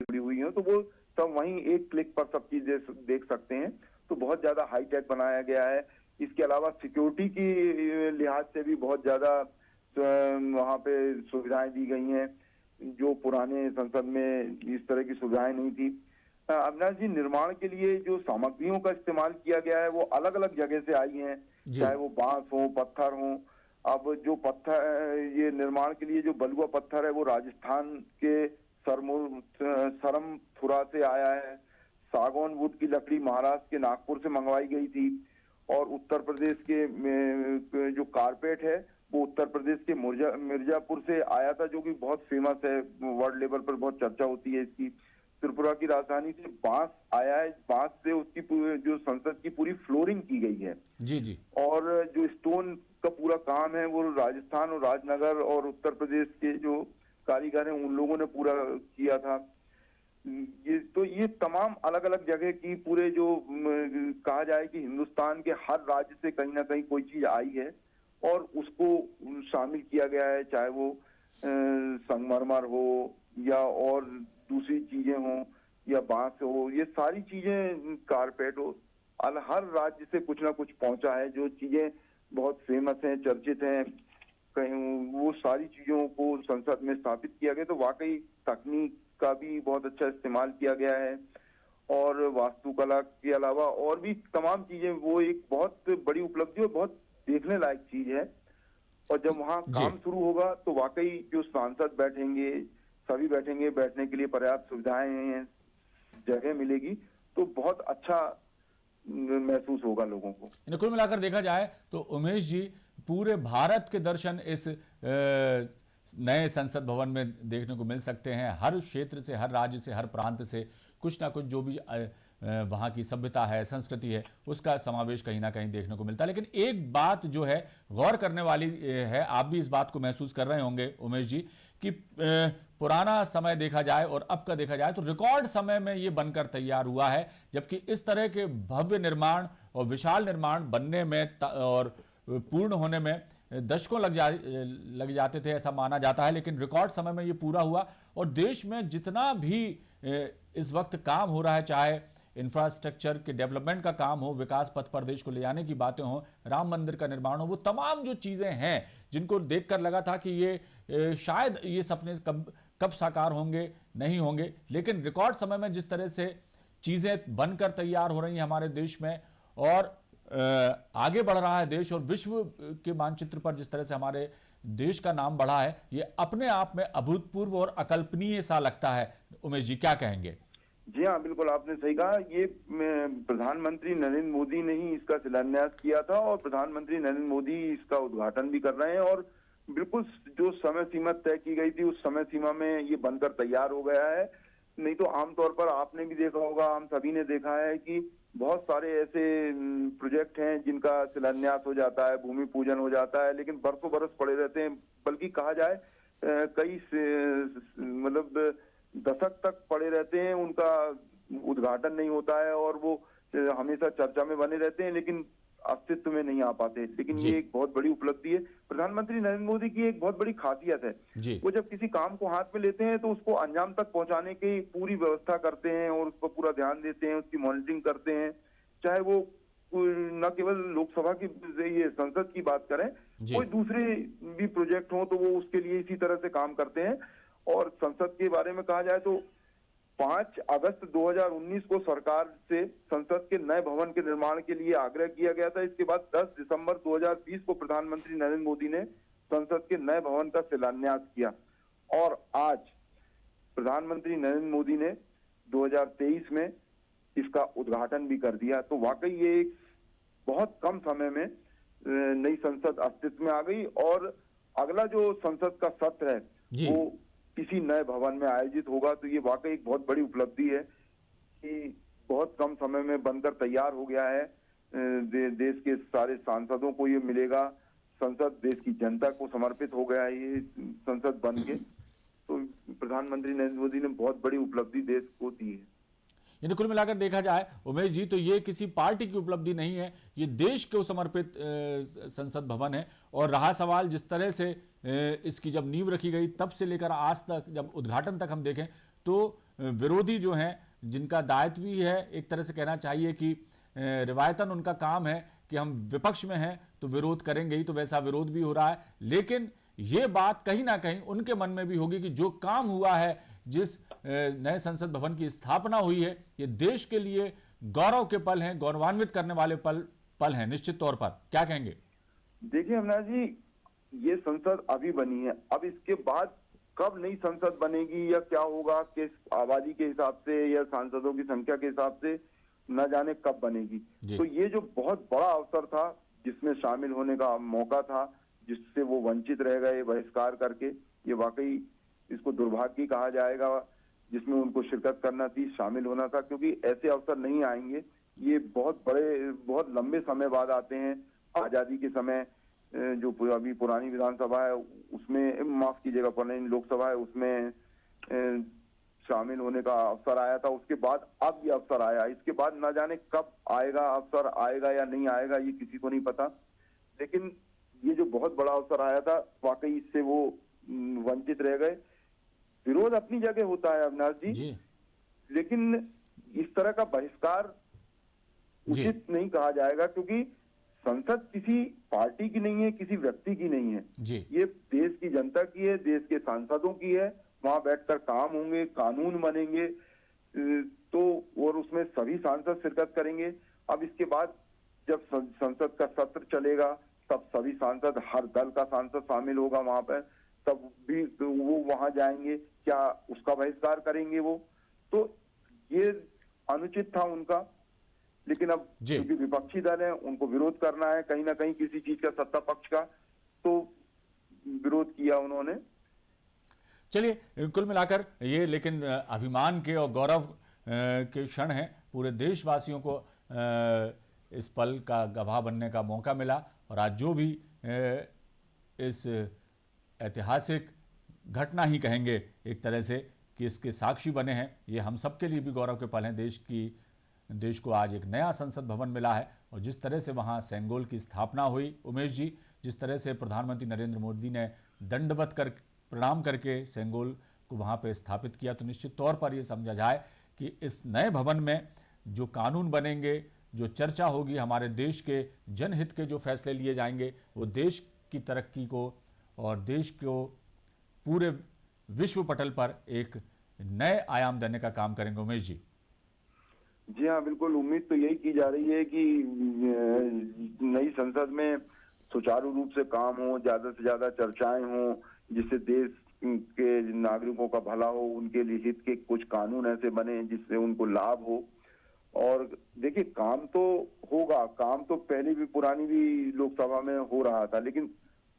जुड़ी हुई हैं, तो वो सब वहीं एक क्लिक पर सब चीजें देख सकते हैं। तो बहुत ज्यादा हाईटेक बनाया गया है। इसके अलावा सिक्योरिटी की लिहाज से भी बहुत ज्यादा वहाँ पे सुविधाएं दी गई हैं, जो पुराने संसद में इस तरह की सुविधाएं नहीं थी। अविनाश जी, निर्माण के लिए जो सामग्रियों का इस्तेमाल किया गया है वो अलग अलग जगह से आई हैं, जी चाहे वो बांस हो, पत्थर हो। अब जो पत्थर, ये निर्माण के लिए जो बलुआ पत्थर है वो राजस्थान के सरमथुरा से आया है। सागौन वुड की लकड़ी महाराष्ट्र के नागपुर से मंगवाई गई थी। और उत्तर प्रदेश के जो कारपेट है वो उत्तर प्रदेश के मिर्जापुर से आया था, जो कि बहुत फेमस है, वर्ल्ड लेवल पर बहुत चर्चा होती है इसकी। त्रिपुरा की राजधानी से बांस आया है, बांस से उसकी जो संसद की पूरी फ्लोरिंग की गई है। जी जी और जो स्टोन का पूरा काम है वो राजस्थान और राजनगर और उत्तर प्रदेश के जो कारीगर हैं उन लोगों ने पूरा किया था। ये तमाम अलग अलग जगह की पूरे जो कहा जाए कि हिंदुस्तान के हर राज्य से कहीं ना कहीं कोई चीज आई है और उसको शामिल किया गया है, चाहे वो संगमरमर हो या और दूसरी चीजें हो या बांस हो, ये सारी चीजें, कारपेट हो, हर राज्य से कुछ ना कुछ पहुंचा है। जो चीजें बहुत फेमस हैं, चर्चित हैं, कहीं वो सारी चीजों को संसद में स्थापित किया गया। तो वाकई तकनीक का भी बहुत अच्छा इस्तेमाल किया गया है। और वास्तुकला के अलावा और भी तमाम चीजें, वो एक बहुत बड़ी उपलब्धि और बहुत देखने लायक चीज है। और जब वहाँ जी। काम शुरू होगा तो वाकई जो सांसद बैठेंगे, सभी बैठेंगे, बैठने के लिए पर्याप्त सुविधाएं हैं, जगह मिलेगी, तो बहुत अच्छा महसूस होगा लोगों को। इन्हें कुल मिलाकर देखा जाए तो उमेश जी, पूरे भारत के दर्शन इस नए संसद भवन में देखने को मिल सकते हैं। हर क्षेत्र से, हर राज्य से, हर प्रांत से कुछ ना कुछ जो भी वहाँ की सभ्यता है, संस्कृति है, उसका समावेश कहीं ना कहीं देखने को मिलता है। लेकिन एक बात जो है गौर करने वाली है, आप भी इस बात को महसूस कर रहे होंगे उमेश जी, कि पुराना समय देखा जाए और अब का देखा जाए तो रिकॉर्ड समय में ये बनकर तैयार हुआ है, जबकि इस तरह के भव्य निर्माण और विशाल निर्माण बनने में और पूर्ण होने में दशकों लग जाते थे, ऐसा माना जाता है। लेकिन रिकॉर्ड समय में ये पूरा हुआ। और देश में जितना भी इस वक्त काम हो रहा है, चाहे इंफ्रास्ट्रक्चर के डेवलपमेंट का काम हो, विकास पथ पर देश को ले जाने की बातें हो, राम मंदिर का निर्माण हो, वो तमाम जो चीज़ें हैं जिनको देखकर लगा था कि ये शायद ये सपने कब साकार होंगे, नहीं होंगे, लेकिन रिकॉर्ड समय में जिस तरह से चीज़ें बनकर तैयार हो रही हैं हमारे देश में और आगे बढ़ रहा है देश, और विश्व के मानचित्र पर जिस तरह से हमारे देश का नाम बढ़ा है, ये अपने आप में अभूतपूर्व और अकल्पनीय सा लगता है। उमेश जी, क्या कहेंगे? जी हाँ, बिल्कुल आपने सही कहा। ये प्रधानमंत्री नरेंद्र मोदी ने ही इसका शिलान्यास किया था और प्रधानमंत्री नरेंद्र मोदी इसका उद्घाटन भी कर रहे हैं। और बिल्कुल जो समय सीमा तय की गई थी उस समय सीमा में ये बनकर तैयार हो गया है। नहीं तो आमतौर पर आपने भी देखा होगा, हम सभी ने देखा है कि बहुत सारे ऐसे प्रोजेक्ट हैं जिनका शिलान्यास हो जाता है, भूमि पूजन हो जाता है, लेकिन बरसों बरस पड़े रहते हैं। बल्कि कहा जाए कई मतलब दशक तक पड़े रहते हैं, उनका उद्घाटन नहीं होता है और वो हमेशा चर्चा में बने रहते हैं, लेकिन अस्तित्व में नहीं आ पाते। लेकिन जी ये एक बहुत बड़ी उपलब्धि है। प्रधानमंत्री नरेंद्र मोदी की एक बहुत बड़ी खासियत है, जी वो जब किसी काम को हाथ में लेते हैं तो उसको अंजाम तक पहुंचाने की पूरी व्यवस्था करते हैं और उस पर पूरा ध्यान देते हैं, उसकी मॉनिटरिंग करते हैं। चाहे वो न केवल लोकसभा की, ये संसद की बात करें, जी कोई दूसरे भी प्रोजेक्ट हो तो वो उसके लिए इसी तरह से काम करते हैं। और संसद के बारे में कहा जाए तो 5 अगस्त 2019 को सरकार से संसद के नए भवन के निर्माण के लिए आग्रह किया गया था। इसके बाद 10 दिसंबर 2020 को प्रधानमंत्री नरेंद्र मोदी ने संसद के नए भवन का शिलान्यास किया और आज प्रधानमंत्री नरेंद्र मोदी ने 2023 में इसका उद्घाटन भी कर दिया। तो वाकई ये एक बहुत कम समय में नई संसद अस्तित्व में आ गई और अगला जो संसद का सत्र है जी वो किसी नए भवन में आयोजित होगा। तो ये वाकई एक बहुत बड़ी उपलब्धि है कि बहुत कम समय में बनकर तैयार हो गया है। देश के सारे सांसदों को ये मिलेगा, संसद देश की जनता को समर्पित हो गया है ये संसद बन के। तो प्रधानमंत्री नरेंद्र मोदी ने बहुत बड़ी उपलब्धि देश को दी है। यानी कुल मिलाकर देखा जाए उमेश जी, तो ये किसी पार्टी की उपलब्धि नहीं है, ये देश को समर्पित संसद भवन है। और रहा सवाल जिस तरह से इसकी जब नींव रखी गई तब से लेकर आज तक, जब उद्घाटन तक हम देखें तो विरोधी जो हैं, जिनका दायित्व भी है एक तरह से कहना चाहिए कि रिवायतन उनका काम है कि हम विपक्ष में हैं तो विरोध करेंगे ही, तो वैसा विरोध भी हो रहा है। लेकिन ये बात कहीं ना कहीं उनके मन में भी होगी कि जो काम हुआ है, जिस नए संसद भवन की स्थापना हुई है, ये देश के लिए गौरव के पल हैं, गौरवान्वित करने वाले पल हैं निश्चित तौर पर। क्या कहेंगे? देखिए अविनाश जी, ये संसद अभी बनी है, अब इसके बाद कब नई संसद बनेगी या क्या होगा, किस आबादी के हिसाब से या सांसदों की संख्या के हिसाब से न जाने कब बनेगी। तो ये जो बहुत बड़ा अवसर था जिसमें शामिल होने का मौका था, जिससे वो वंचित रह गए बहिष्कार करके, ये वाकई इसको दुर्भाग्य कहा जाएगा, जिसमें उनको शिरकत करना थी, शामिल होना था, क्योंकि ऐसे अवसर नहीं आएंगे। ये बहुत बड़े, बहुत लंबे समय बाद आते हैं। आजादी के समय जो अभी पुरानी विधानसभा है उसमें, माफ कीजिएगा, पुरानी लोकसभा है उसमें शामिल होने का अवसर आया था, उसके बाद अब ये अवसर आया। इसके बाद न जाने कब आएगा, अवसर आएगा या नहीं आएगा, ये किसी को नहीं पता। लेकिन ये जो बहुत बड़ा अवसर आया था, वाकई इससे वो वंचित रह गए। विरोध अपनी जगह होता है अविनाश जी, लेकिन इस तरह का बहिष्कार उचित नहीं कहा जाएगा, क्योंकि संसद किसी पार्टी की नहीं है, किसी व्यक्ति की नहीं है ये देश की जनता की है, देश के सांसदों की है। वहां बैठकर काम होंगे, कानून बनेंगे, तो और उसमें सभी सांसद शिरकत करेंगे। अब इसके बाद जब संसद का सत्र चलेगा तब सभी सांसद, हर दल का सांसद शामिल होगा वहां पर, तब भी वो वहां जाएंगे, क्या उसका बहिष्कार करेंगे वो? तो ये अनुचित था उनका। लेकिन अब क्योंकि विपक्षी दल है, उनको विरोध करना है कहीं ना कहीं किसी चीज का, सत्ता पक्ष का, तो विरोध किया उन्होंने। चलिए, कुल मिलाकर ये लेकिन अभिमान के और गौरव के क्षण हैं। पूरे देशवासियों को इस पल का गवाह बनने का मौका मिला, और आज जो भी इस ऐतिहासिक घटना ही कहेंगे एक तरह से कि इसके साक्षी बने हैं, ये हम सबके लिए भी गौरव के पल हैं। देश को आज एक नया संसद भवन मिला है, और जिस तरह से वहाँ सेंगोल की स्थापना हुई, उमेश जी, जिस तरह से प्रधानमंत्री नरेंद्र मोदी ने दंडवत कर प्रणाम करके सेंगोल को वहाँ पे स्थापित किया, तो निश्चित तौर पर ये समझा जाए कि इस नए भवन में जो कानून बनेंगे, जो चर्चा होगी, हमारे देश के जनहित के जो फैसले लिए जाएंगे, वो देश की तरक्की को और देश को पूरे विश्व पटल पर एक नए आयाम देने का काम करेंगे। उमेश जी। जी हाँ, बिल्कुल। उम्मीद तो यही की जा रही है कि नई संसद में सुचारू रूप से काम हो, ज्यादा से ज्यादा चर्चाएं हो, जिससे देश के नागरिकों का भला हो, उनके लिए हित के कुछ कानून ऐसे बने जिससे उनको लाभ हो। और देखिए, काम तो होगा, काम तो पहले भी पुरानी भी लोकसभा में हो रहा था, लेकिन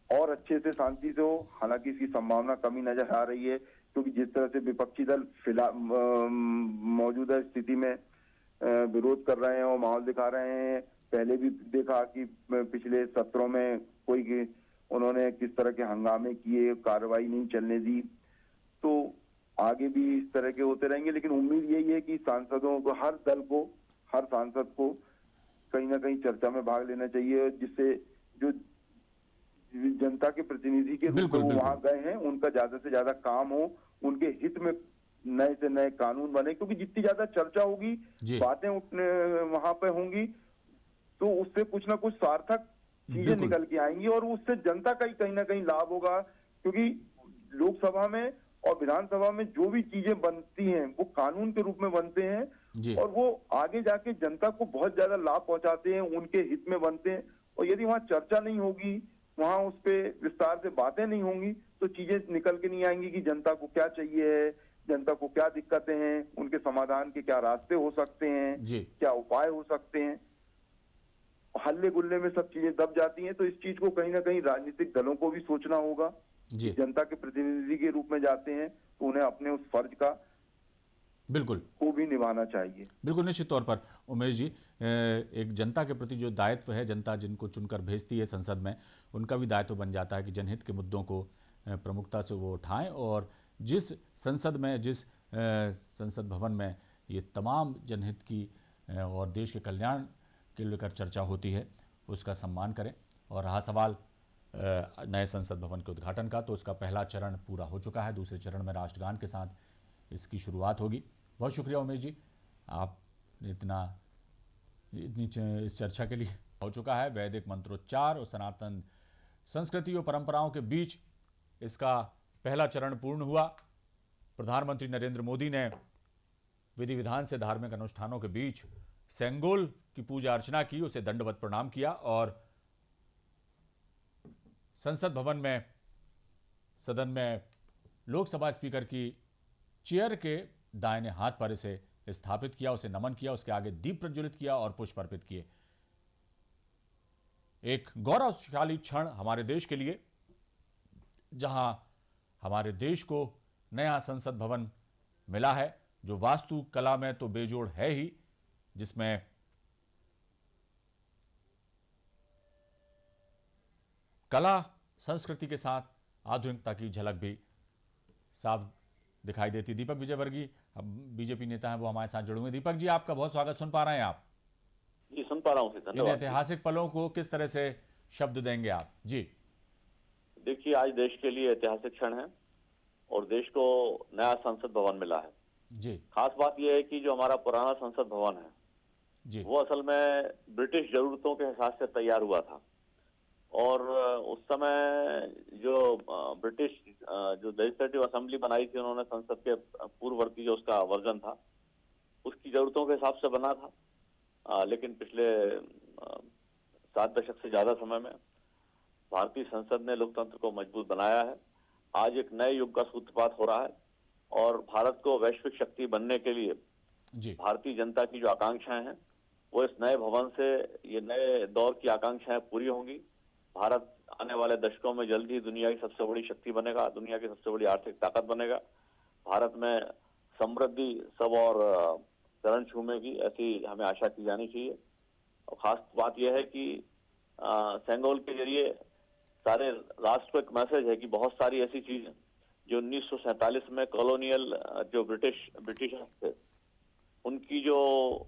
और अच्छे से, शांति से हो। हालांकि इसकी संभावना कमी नजर आ रही है, क्योंकि जिस तरह से विपक्षी दल फिलहाल मौजूदा स्थिति में विरोध कर रहे हैं और माहौल दिखा रहे हैं। पहले भी देखा कि पिछले सत्रों में उन्होंने किस तरह के हंगामे किए, कार्रवाई नहीं चलने दी। तो आगे भी इस तरह के होते रहेंगे, लेकिन उम्मीद यही है कि सांसदों को, हर दल को, हर सांसद को कहीं ना कहीं चर्चा में भाग लेना चाहिए, जिससे जो जनता के प्रतिनिधि के रूप में वहां गए हैं, उनका ज्यादा से ज्यादा काम हो, उनके हित में नए से नए कानून बने। क्योंकि जितनी ज्यादा चर्चा होगी, बातें उठने वहां पे होंगी, तो उससे कुछ ना कुछ सार्थक चीजें निकल के आएंगी, और उससे जनता का ही कहीं ना कहीं लाभ होगा। क्योंकि लोकसभा में और विधानसभा में जो भी चीजें बनती हैं वो कानून के रूप में बनते हैं, और वो आगे जाके जनता को बहुत ज्यादा लाभ पहुंचाते हैं, उनके हित में बनते हैं। और यदि वहां चर्चा नहीं होगी, वहां उस पे विस्तार से बातें नहीं होंगी, तो चीजें निकल के नहीं आएंगी कि जनता को क्या चाहिए है, जनता को क्या दिक्कतें हैं, उनके समाधान के क्या रास्ते हो सकते हैं, क्या उपाय हो सकते हैं। हल्ले गुल्ले में सब चीजें दब जाती हैं। तो इस चीज को कहीं ना कहीं राजनीतिक दलों को भी सोचना होगा। जनता के प्रतिनिधि के रूप में जाते हैं, तो उन्हें अपने उस फर्ज का को भी निभाना चाहिए। बिल्कुल, निश्चित तौर पर उमेश जी, एक जनता के प्रति जो दायित्व है, जनता जिनको चुनकर भेजती है संसद में, उनका भी दायित्व बन जाता है कि जनहित के मुद्दों को प्रमुखता से वो उठाएं। और जिस संसद में, जिस संसद भवन में ये तमाम जनहित की और देश के कल्याण के लेकर चर्चा होती है, उसका सम्मान करें। और रहा सवाल नए संसद भवन के उद्घाटन का, तो उसका पहला चरण पूरा हो चुका है। दूसरे चरण में राष्ट्रगान के साथ इसकी शुरुआत होगी। बहुत शुक्रिया उमेश जी, आपने इस चर्चा के लिए। हो चुका है वैदिक मंत्रोच्चार और सनातन संस्कृति और परंपराओं के बीच इसका पहला चरण पूर्ण हुआ। प्रधानमंत्री नरेंद्र मोदी ने विधि विधान से धार्मिक अनुष्ठानों के बीच सेंगोल की पूजा अर्चना की, उसे दंडवत प्रणाम किया और संसद भवन में सदन में लोकसभा स्पीकर की चेयर के दाहिने हाथ पर इसे स्थापित किया, उसे नमन किया, उसके आगे दीप प्रज्वलित किया और पुष्प अर्पित किए। एक गौरवशाली क्षण हमारे देश के लिए, जहां हमारे देश को नया संसद भवन मिला है, जो वास्तु कला में तो बेजोड़ है ही, जिसमें कला संस्कृति के साथ आधुनिकता की झलक भी साफ दिखाई देती। दीपक विजयवर्गीय बीजेपी नेता हैं, वो हमारे साथ जुड़े हुए। दीपक जी, आपका बहुत स्वागत। सुन पा रहे हैं आप? जी, सुन पा रहा हूँ। इन ऐतिहासिक पलों को किस तरह से शब्द देंगे आप? जी देखिए, आज देश के लिए ऐतिहासिक क्षण है और देश को नया संसद भवन मिला है। जी खास बात यह है कि जो हमारा पुराना संसद भवन है जी वो असल में ब्रिटिश जरूरतों के हिसाब से तैयार हुआ था और उस समय जो ब्रिटिश जो लेजिस्लेटिव असेंबली बनाई थी, उन्होंने संसद के पूर्ववर्ती जो उसका वर्जन था उसकी जरूरतों के हिसाब से बना था। लेकिन पिछले 7 दशक से ज्यादा समय में भारतीय संसद ने लोकतंत्र को मजबूत बनाया है। आज एक नए युग का सूत्रपात हो रहा है और भारत को वैश्विक शक्ति बनने के लिए जी भारतीय जनता की जो आकांक्षाएं हैं वो इस नए भवन से, ये नए दौर की आकांक्षाएं पूरी होंगी। भारत आने वाले दशकों में जल्द ही दुनिया की सबसे बड़ी शक्ति बनेगा, दुनिया की सबसे बड़ी आर्थिक ताकत बनेगा। भारत में समृद्धि सब और चरण छूमेगी, ऐसी हमें आशा की जानी चाहिए। और खास बात यह है कि सेंगोल के जरिए सारे राष्ट्र को एक मैसेज है कि बहुत सारी ऐसी चीजें जो 1947 में कॉलोनियल जो ब्रिटिश थे उनकी जो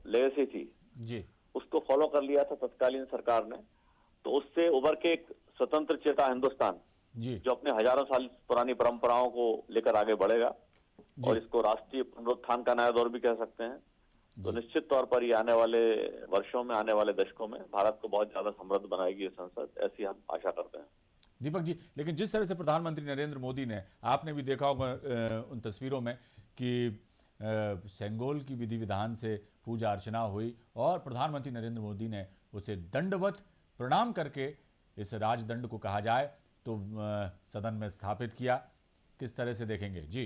लेगेसी थी जी उसको फॉलो कर लिया था तत्कालीन सरकार ने, तो उससे उभर के एक स्वतंत्र चेता हिंदुस्तान जी जो अपने हजारों साल पुरानी परंपराओं को लेकर आगे बढ़ेगा और इसको राष्ट्रीय पुनरुत्थान का नया दौर भी कह सकते हैं। तो निश्चित तौर पर ये आने वाले वर्षों में, आने वाले दशकों में भारत को बहुत ज्यादा समृद्ध बनाएगी ये संसद, ऐसी हम आशा करते हैं। दीपक जी, लेकिन जिस तरह से प्रधानमंत्री नरेंद्र मोदी ने, आपने भी देखा होगा उन तस्वीरों में कि सेंगोल की विधि विधान से पूजा अर्चना हुई और प्रधानमंत्री नरेंद्र मोदी ने उसे दंडवत प्रणाम करके, इस राजदंड को कहा जाए तो, सदन में स्थापित किया। किस तरह से देखेंगे? जी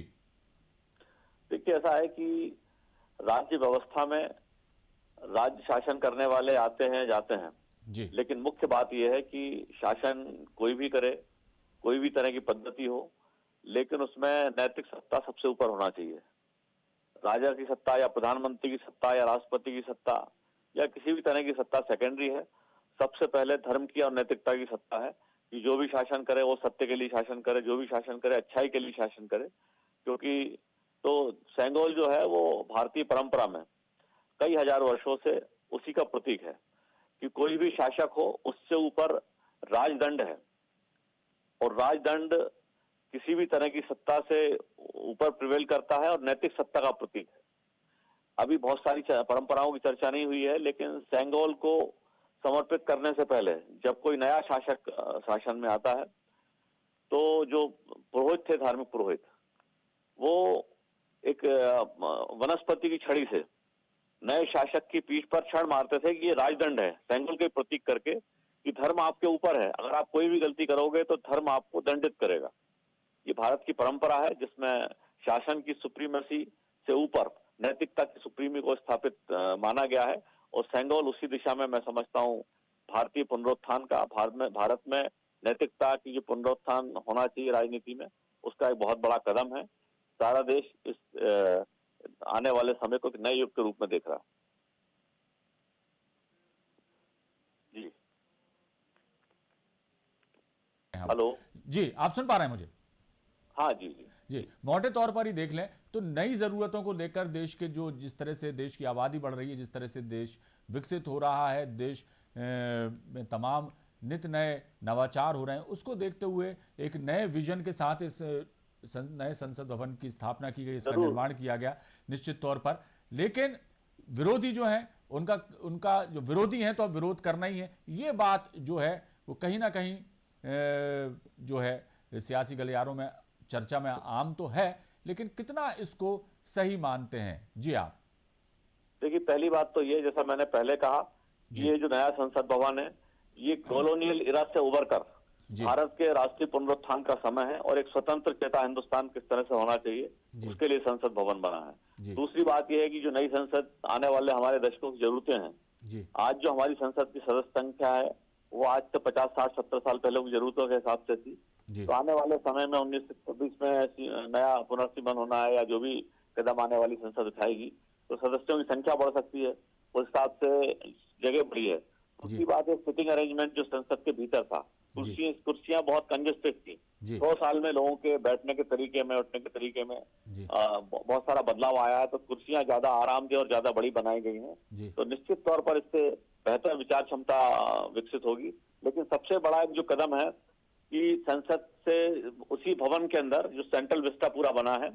देखिए, ऐसा है कि राज्य व्यवस्था में राज्य शासन करने वाले आते हैं जाते हैं जी लेकिन मुख्य बात यह है कि शासन कोई भी करे, कोई भी तरह की पद्धति हो, लेकिन उसमें नैतिक सत्ता सबसे ऊपर होना चाहिए। राजा की सत्ता या प्रधानमंत्री की सत्ता या राष्ट्रपति की सत्ता या किसी भी तरह की सत्ता सेकेंडरी है। सबसे पहले धर्म की और नैतिकता की सत्ता है कि जो भी शासन करे वो सत्य के लिए शासन करे, जो भी शासन करे अच्छाई के लिए शासन करे। क्योंकि तो सेंगोल जो है वो भारतीय परंपरा में कई हजार वर्षों से उसी का प्रतीक है कि कोई भी शासक हो उससे ऊपर राजदंड है और राजदंड किसी भी तरह की सत्ता से ऊपर प्रिवेल करता है और नैतिक सत्ता का प्रतीक है। अभी बहुत सारी परंपराओं की चर्चा नहीं हुई है, लेकिन सेंगोल को समर्पित करने से पहले जब कोई नया शासक शासन में आता है तो जो पुरोहित थे, धार्मिक पुरोहित, वो एक वनस्पति की छड़ी से नए शासक की पीठ पर छड़ मारते थे कि ये राजदंड है, सेंगोल के प्रतीक करके कि धर्म आपके ऊपर है, अगर आप कोई भी गलती करोगे तो धर्म आपको दंडित करेगा। ये भारत की परंपरा है जिसमें शासन की सुप्रीमेसी से ऊपर नैतिकता की सुप्रीमी को स्थापित माना गया है और सेंगोल उसी दिशा में, मैं समझता हूँ, भारतीय पुनरुत्थान का, भारत में नैतिकता की जो पुनरुत्थान होना चाहिए राजनीति में, उसका एक बहुत बड़ा कदम है। सारा देश इस आने वाले समय को एक नए युग के रूप में देख रहा है। जी हेलो जी, आप सुन पा रहे हैं मुझे? हाँ जी जी जी, मोटे तौर पर ही देख लें तो नई ज़रूरतों को लेकर देश के जो, जिस तरह से देश की आबादी बढ़ रही है, जिस तरह से देश विकसित हो रहा है, देश में तमाम नित नए नवाचार हो रहे हैं, उसको देखते हुए एक नए विजन के साथ इस नए संसद भवन की स्थापना की गई, इसका निर्माण किया गया निश्चित तौर पर, लेकिन विरोधी जो है उनका उनका जो विरोधी हैं तो अब विरोध करना ही है, ये बात जो है वो कहीं ना कहीं जो है सियासी गलियारों में चर्चा में आम तो है, लेकिन कितना इसको सही मानते हैं जी आप? देखिए, पहली बात तो ये, जैसा मैंने पहले कहा, ये जो नया संसद भवन है ये कॉलोनियल इरा से उबर कर भारत के राष्ट्रीय पुनरुत्थान का समय है और एक स्वतंत्र चेता हिंदुस्तान किस तरह से होना चाहिए उसके लिए संसद भवन बना है। दूसरी बात यह है कि जो नई संसद आने वाले हमारे दशकों की जरूरतें हैं, आज जो हमारी संसद की सदस्य संख्या है वो आज से 50, 60, 70 साल पहले की जरूरतों के हिसाब से थी। तो आने वाले समय में 1926 में नया पुनर्सिमन होना है या जो भी कदम आने वाली संसद उठाएगी तो सदस्यों की संख्या बढ़ सकती है, उस हिसाब से जगह बढ़ी है। दूसरी बात है सिटिंग अरेंजमेंट जो संसद के भीतर था, कुर्सियां बहुत कंजेस्टेड थी। 100 साल में लोगों के बैठने के तरीके में, उठने के तरीके में बहुत सारा बदलाव आया है, तो कुर्सियां ज्यादा आरामदेह और ज्यादा बड़ी बनाई गई हैं। तो निश्चित तौर पर इससे बेहतर विचार क्षमता विकसित होगी। लेकिन सबसे बड़ा एक जो कदम है कि संसद से उसी भवन के अंदर जो सेंट्रल विस्टा पूरा बना है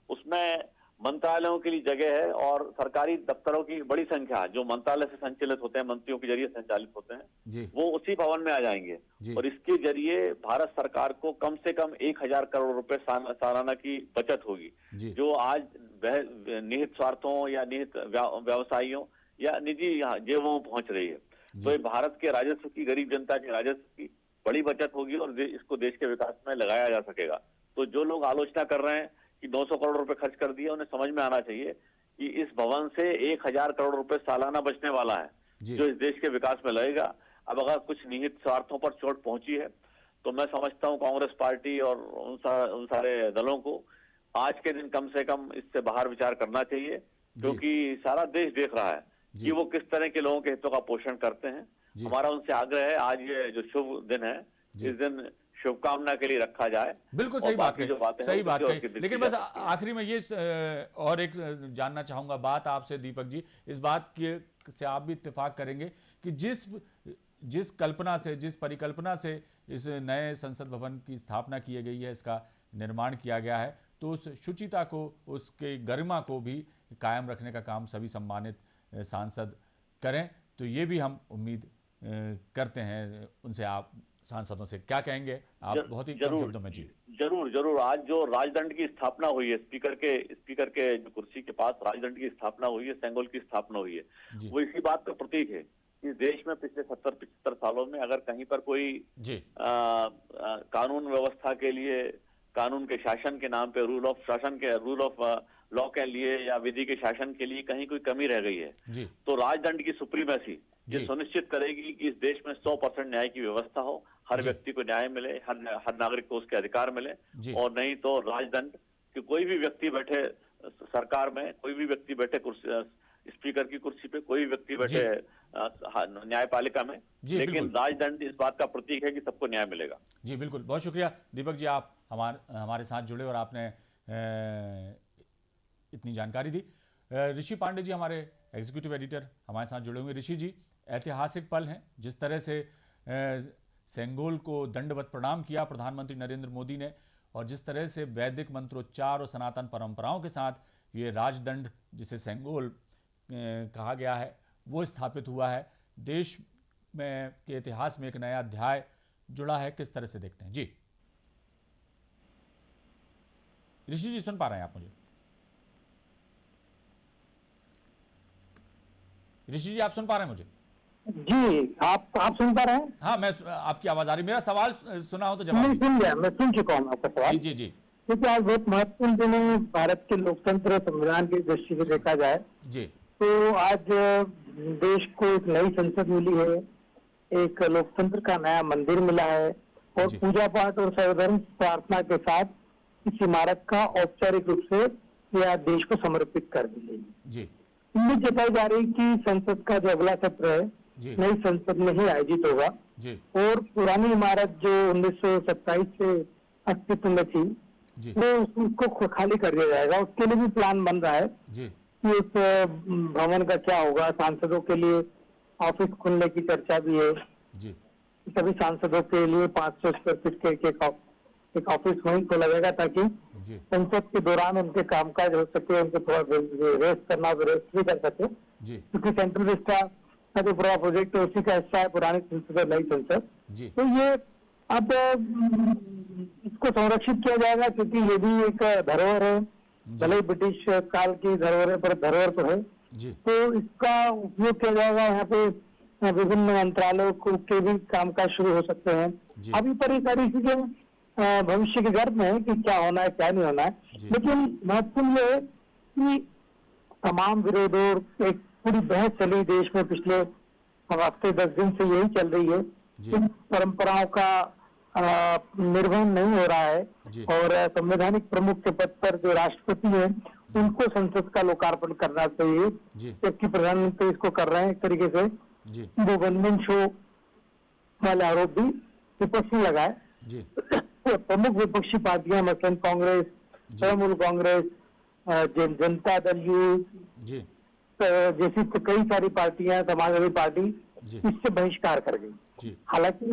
उसमें मंत्रालयों के लिए जगह है और सरकारी दफ्तरों की बड़ी संख्या जो मंत्रालय से संचालित होते हैं, मंत्रियों के जरिए संचालित होते हैं, वो उसी भवन में आ जाएंगे और इसके जरिए भारत सरकार को कम से कम 1000 करोड़ रुपए सालाना की बचत होगी, जो आज निहित स्वार्थों या निहित व्यवसायियों या निजी जेबों में पहुंच रही है। तो ये भारत के राजस्व की, गरीब जनता के राजस्व की बड़ी बचत होगी और इसको देश के विकास में लगाया जा सकेगा। तो जो लोग आलोचना कर रहे हैं कि 200 करोड़ रुपए खर्च कर दिए, उन्हें समझ में आना चाहिए कि इस भवन से 1000 करोड़ रुपए सालाना बचने वाला है जो इस देश के विकास में लगेगा। अब अगर कुछ निहित स्वार्थों पर चोट पहुंची है तो मैं समझता हूं कांग्रेस पार्टी और उन सारे दलों को आज के दिन कम से कम इससे बाहर विचार करना चाहिए, क्योंकि सारा देश देख रहा है कि वो किस तरह के लोगों के हितों का पोषण करते हैं। हमारा उनसे आग्रह है, आज ये जो शुभ दिन है इस दिन शुभकामना के लिए रखा जाए। बिल्कुल सही बात कही, सही बात कही। लेकिन बस आखिरी में ये और एक जानना चाहूंगा बात आपसे दीपक जी, इस बात के से आप भी इत्तेफाक करेंगे कि जिस कल्पना से, जिस परिकल्पना से इस नए संसद भवन की स्थापना की गई है, इसका निर्माण किया गया है, तो उस शुचिता को, उसके गरिमा को भी कायम रखने का काम सभी सम्मानित सांसद करें। तो ये भी हम उम्मीद करते हैं उनसे। आप सांसदों से क्या कहेंगे आप बहुत ही कम शब्दों में? जी जरूर। आज जो राजदंड की स्थापना हुई है, स्पीकर के जो कुर्सी के पास राजदंड की स्थापना हुई है, सेंगोल की स्थापना हुई है, वो इसी बात का प्रतीक है कि देश में पिछले 70-75 सालों में अगर कहीं पर कोई कानून व्यवस्था के लिए, कानून के शासन के नाम पे, रूल ऑफ लॉ के लिए या विधि के शासन के लिए कहीं कोई कमी रह गई है तो राजदंड की सुप्रीमेसी ये सुनिश्चित करेगी कि इस देश में 100% न्याय की व्यवस्था हो, हर व्यक्ति को न्याय मिले, हर नागरिक को उसके अधिकार मिले। और नहीं तो राजदंड कि कोई भी व्यक्ति बैठे सरकार में, कोई भी व्यक्ति बैठे स्पीकर की कुर्सी पे, कोई व्यक्ति बैठे न्यायपालिका में, लेकिन राजदंड इस बात का प्रतीक है कि सबको न्याय मिलेगा। जी बिल्कुल, बहुत शुक्रिया दीपक जी, आप हमारे साथ जुड़े और आपने इतनी जानकारी दी। ऋषि पांडे जी हमारे एग्जीक्यूटिव एडिटर हमारे साथ जुड़े हुए। ऋषि जी, ऐतिहासिक पल हैं, जिस तरह से सेंगोल को दंडवत प्रणाम किया प्रधानमंत्री नरेंद्र मोदी ने, और जिस तरह से वैदिक मंत्रोच्चार और सनातन परंपराओं के साथ ये राजदंड, जिसे सेंगोल कहा गया है, वो स्थापित हुआ है। देश में के इतिहास में एक नया अध्याय जुड़ा है। किस तरह से देखते हैं? जी ऋषि जी, सुन पा रहे हैं आप मुझे? ऋषि जी, आप सुन पा रहे हैं मुझे? जी, आप सुन पा रहे हैं? हाँ, मैं आपकी आवाज आ रही। मेरा सवाल सुना हो तो जवाब सुन लिया, मैं सुन चुका हूँ आपका सवाल। जी जी। क्योंकि आज बहुत महत्वपूर्ण दिन है भारत के लोकतंत्र संविधान की दृष्टि से देखा जाए जी, तो आज देश को एक नई संसद मिली है, एक लोकतंत्र का नया मंदिर मिला है और पूजा पाठ और सर्वधर्म प्रार्थना के साथ इस इमारत का औपचारिक रूप से यह देश को समर्पित कर दी गई जी। उम्मीद जताई जा रही कि संसद का जो अगला सत्र है नई संसद में ही आयोजित होगा जी। और पुरानी इमारत जो 1927 से अस्तित्व में थी वो उसको खाली कर दिया जाएगा। उसके लिए भी प्लान बन रहा है जी कि उस भवन का क्या होगा। सांसदों के लिए ऑफिस खुलने की चर्चा भी है जी। सभी सांसदों के लिए 500 स्क्वायर फीट के एक एक ऑफिस वहीं खोला जाएगा ताकि जी संसद के दौरान उनके कामकाज हो सके, उनको थोड़ा रेस्ट करना हो तो रेस्ट भी कर सके, जी क्योंकि सेंट्रल विस्टा का जो पूरा प्रोजेक्ट है उसी का हिस्सा है पुरानी संसद और नई संसद। जी तो ये अब इसको संरक्षित किया जाएगा क्योंकि ये भी एक धरोहर है, भले ही ब्रिटिश काल की धरोहर है पर धरोहर तो है। जी तो इसका उपयोग किया जाएगा। यहाँ पे विभिन्न मंत्रालयों के भी कामकाज शुरू हो सकते हैं। जी। अभी पर ये सारी चीजें भविष्य के गर्भ में है कि क्या होना है क्या नहीं होना है, जी। लेकिन महत्वपूर्ण ये है कि तमाम विरोधों और एक पूरी बहस चली देश में पिछले हफ्ते 10 दिन से यही चल रही है जी। कि परंपराओं का निर्वहन नहीं हो रहा है जी। और संवैधानिक प्रमुख के पद पर जो राष्ट्रपति हैं उनको संसद का लोकार्पण करना चाहिए, जी। जबकि प्रधानमंत्री इसको कर रहे हैं। एक तरीके से जी वो गनमैन शो वाले आरोप भी विपक्ष ने लगाए। जी प्रमुख विपक्षी पार्टियां मसलन कांग्रेस, तृणमूल कांग्रेस, जनता दल यू जी जैसी तो कई सारी पार्टियां, समाजवादी पार्टी जी। इससे बहिष्कार कर गई। जी हालांकि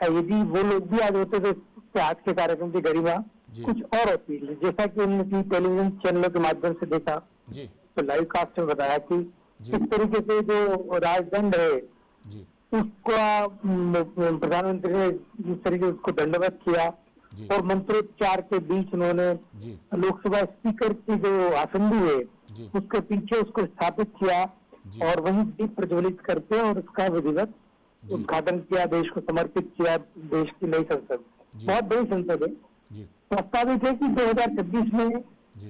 यदि वो लोग भी आज होते तो आज के कार्यक्रम की गरिमा जी। कुछ और होती है। जैसा कि उन्होंने टेलीविजन चैनलों के माध्यम से देखा जी तो लाइव कास्ट में बताया कि जी। इस तरीके से जो राजदंड है जी उसका प्रधानमंत्री ने जिस तरीके से उसको दंडवत किया जी। और मंत्रोच्चार के बीच उन्होंने जी लोकसभा स्पीकर की जो आसंदी है जी। उसके पीछे उसको स्थापित किया जी। और वहीं दीप प्रज्वलित करके और उसका विधिवत जी। उद्घाटन किया, देश को समर्पित किया। देश की नई संसद जी। बहुत बड़ी संसद है। जी प्रस्तावित है कि 2026 में जी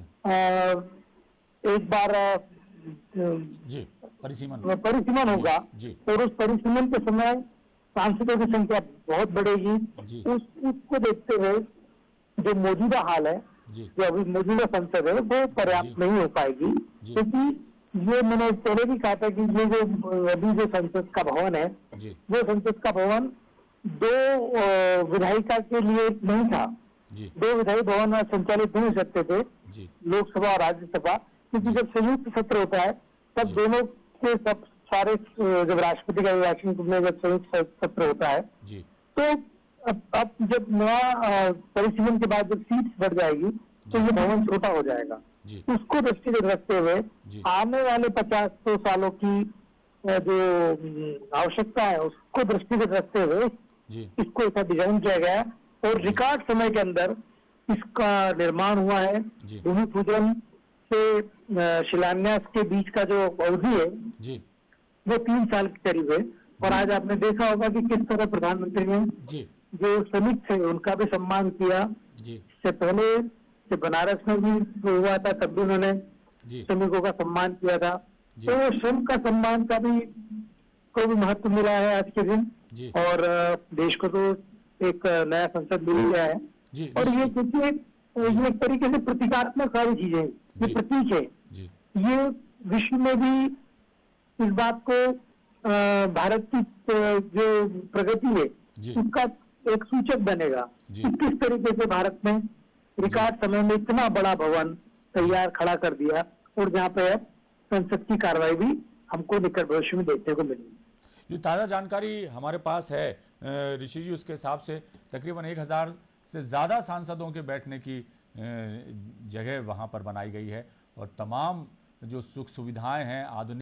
एक बार जी परिसीमन परिसीमन होगा जी। और उस परिसीमन के समय सांसदों की संख्या बहुत बढ़ेगी। जी। उसको देखते हुए जो मौजूदा हाल है, जी जो अभी मौजूदा संसद है वो पर्याप्त जी। नहीं हो पाएगी, जी। क्योंकि ये मैंने पहले भी कहा था कि ये जो अभी जो संसद का भवन है जी वो संसद का भवन 2 विधायिका के लिए नहीं था। जी 2 विधायी भवन संचालित नहीं हो सकते थे, जी लोकसभा और राज्यसभा, क्योंकि जब संयुक्त सत्र होता है तब जी। दोनों के सब सारे जब राष्ट्रपति का अभिभाषण में जब संयुक्त सत्र होता है जी तो अब जब नया परिसीमन के बाद जब सीट बढ़ जाएगी तो ये भवन छोटा हो जाएगा। जी उसको दृष्टिगत रखते हुए जी। आने वाले 50-100 सालों की जो आवश्यकता है उसको दृष्टिगत रखते हुए जी इसको ऐसा डिजाइन किया गया और रिकॉर्ड समय के अंदर इसका निर्माण हुआ है। जी। भूमि पूजन से शिलान्यास के बीच का जो अवधि है जी वो 3 साल के करीब है। और आज आपने देखा होगा कि किस तरह प्रधानमंत्री ने जी जो श्रमिक थे उनका भी सम्मान किया। जी इससे पहले से बनारस में भी जो हुआ था तब भी उन्होंने जी श्रमिकों का सम्मान किया था। जी। तो श्रम का सम्मान का भी को भी महत्व मिला है आज के दिन जी और देश को तो एक नया संसद मिल गया है। जी और ये क्योंकि ये एक तरीके से प्रतीकात्मक सारी चीजें, ये जी। प्रतीक है। जी ये विश्व में भी इस बात को भारत की जो प्रगति है जी। उसका एक सूचक बनेगा जी। कि किस तरीके से भारत ने रिकॉर्ड समय में इतना बड़ा भवन तैयार खड़ा कर दिया और जहाँ पे अब संसद की कार्रवाई भी हमको निकट भविष्य में देखने को मिलेगी। ये ताज़ा जानकारी हमारे पास है ऋषि जी, उसके हिसाब से तकरीबन 1000 से ज़्यादा सांसदों के बैठने की जगह वहाँ पर बनाई गई है और तमाम जो सुख सुविधाएं हैं आधुनिक